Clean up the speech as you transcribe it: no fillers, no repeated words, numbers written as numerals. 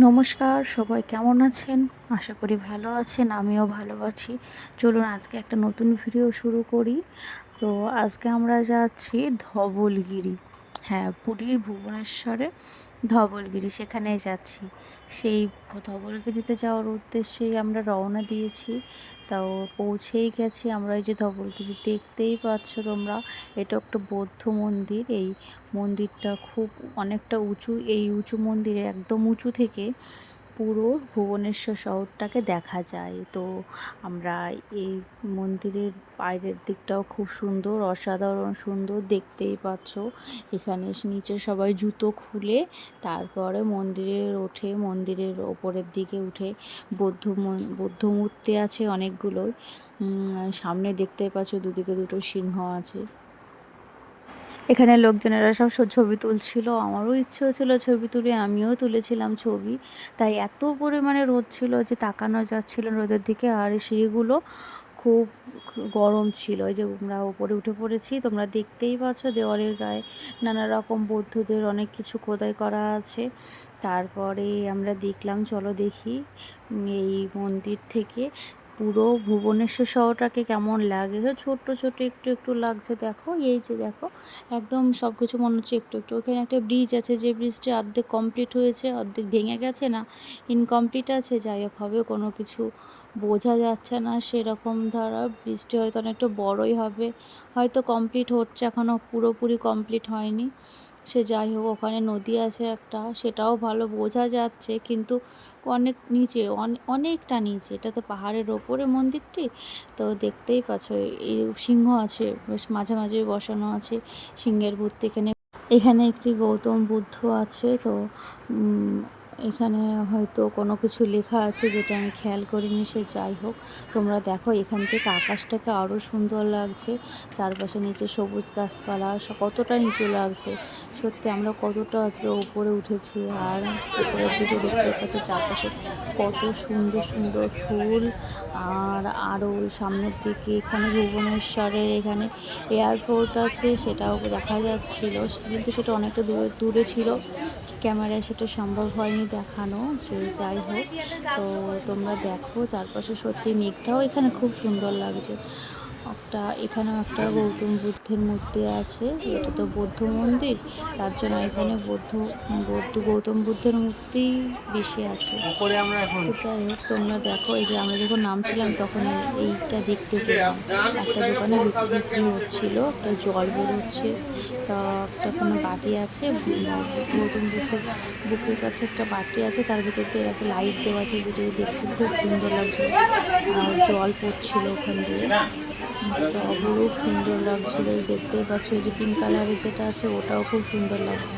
নমস্কার, সবাই কেমন আছেন? আশা করি ভালো আছেন, আমিও ভালো আছি। চলুন আজকে একটা নতুন ভিডিও শুরু করি। তো আজকে আমরা যাচ্ছি ধবলগিরি। হ্যাঁ, পুরীর ভুবনেশ্বরে ধবলগিরি, সেখানেই যাচ্ছি। সেই ধবলগিরিতে যাওয়ার উদ্দেশ্যেই আমরা রওনা দিয়েছি। তাও পৌঁছেই গেছি আমরা। এই যে ধবলগিরি দেখতেই পাচ্ছ তোমরা, এটা একটা বৌদ্ধ মন্দির। এই মন্দিরটা খুব অনেকটা উঁচু। এই উঁচু মন্দিরে একদম উঁচু থেকে পুরো ভুবনেশ্বর শহরটাকে দেখা যায়। তো আমরা এই মন্দিরের বাইরের দিকটাও খুব সুন্দর, অসাধারণ সুন্দর, দেখতেই পাচ্ছ। এখানে নিচে সবাই জুতো খুলে তারপরে মন্দিরের ওপরের দিকে উঠে বৌদ্ধ মূর্তি আছে অনেকগুলোই। সামনে দেখতেই পাচ্ছ দুদিকে দুটো সিংহ আছে। এখানে লোকজনেরা সব ছবি তুলছিল, আমারও ইচ্ছে হচ্ছিলো ছবি তুলি, আমিও তুলেছিলাম ছবি। তাই এত পরিমাণে রোদ ছিল যে তাকানো যাচ্ছিল রোদের দিকে। আর এই সিঁড়িগুলো খুব গরম ছিল। এই যে আমরা উপরে উঠে পড়েছি, তোমরা দেখতেই পাচ্ছ দেওয়ালের গায়ে নানা রকম বৌদ্ধদের অনেক কিছু খোদাই করা আছে। তারপরে আমরা দেখলাম, চলো দেখি এই মন্দির থেকে পুরো ভুবনেশ্বর শহরটাকে কেমন লাগে। ছোট্ট ছোট্ট একটু একটু লাগছে, দেখো এই যে দেখো, একদম সব কিছু মনে হচ্ছে একটু একটু। ওখানে একটা ব্রিজ আছে, যে ব্রিজটি অর্ধেক কমপ্লিট হয়েছে, অর্ধেক ভেঙে গেছে, না ইনকমপ্লিট আছে, যাই হোক হবে, কোনো কিছু বোঝা যাচ্ছে না সেরকম। ধারা ব্রিজটি হয়তো অনেকটা বড়ই হবে, হয়তো কমপ্লিট হচ্ছে, এখনও পুরোপুরি কমপ্লিট হয়নি। সে যাই হোক, ওখানে নদী আছে একটা, সেটাও ভালো বোঝা যাচ্ছে, কিন্তু অনেক নিচে, অনেকটা নিচে। এটা তো পাহাড়ের ওপরে মন্দিরটি। তো দেখতেই পাচ্ছ এই সিংহ আছে, বেশ মাঝে মাঝে বসানো আছে সিংহের মূর্তি। এখানে একটি গৌতম বুদ্ধ আছে। তো এখানে হয়তো কোনো কিছু লেখা আছে যেটা আমি খেয়াল করিনি, সে যাই হোক। তোমরা দেখো এখান থেকে আকাশটাকে আরও সুন্দর লাগছে, চারপাশে নিচে সবুজ গাছপালা, কতটা নিচু লাগছে সত্যি। আমরা কতটা আজকে উপরে উঠেছি, আর উপরের দিকে দেখতে পাচ্ছ চারপাশে কত সুন্দর সুন্দর ফুল। আর আরও সামনের দিকে এখানে ভুবনেশ্বরের এখানে এয়ারপোর্ট আছে, সেটাও দেখা যাচ্ছিল, কিন্তু সেটা অনেকটা দূরে ছিল, ক্যামেরায় সেটা সম্ভব হয়নি দেখানো। সে যাই হোক, তো তোমরা দেখো চারপাশে সত্যি মেঘটাও এখানে খুব সুন্দর লাগছে। এখানেও একটা গৌতম বুদ্ধের মূর্তি আছে, এটা তো বৌদ্ধ মন্দির, তার জন্য এখানে গৌতম বুদ্ধের মূর্তি বেশি আছে। তো যাই হোক, তোমরা দেখো এই যে আমরা যখন নামছিলাম তখন এইটা দেখতে পেলাম, একটা দোকানে বিক্রি হচ্ছিল, একটা জল বেরোচ্ছে, তা একটা কোনো বাটি আছে, গৌতম বুকের কাছে একটা বাটি আছে, তার ভিতর দিয়ে একটা লাইট দেওয়া আছে, যেটা দেখতে খুব সুন্দর লাগছিল। আর জল পড়ছিল ওখান দিয়ে, অপরূপ সুন্দর লাগছিল। দেখতেই পাচ্ছ, এই যে পিঙ্ক কালারের যেটা আছে ওটাও খুব সুন্দর লাগছে।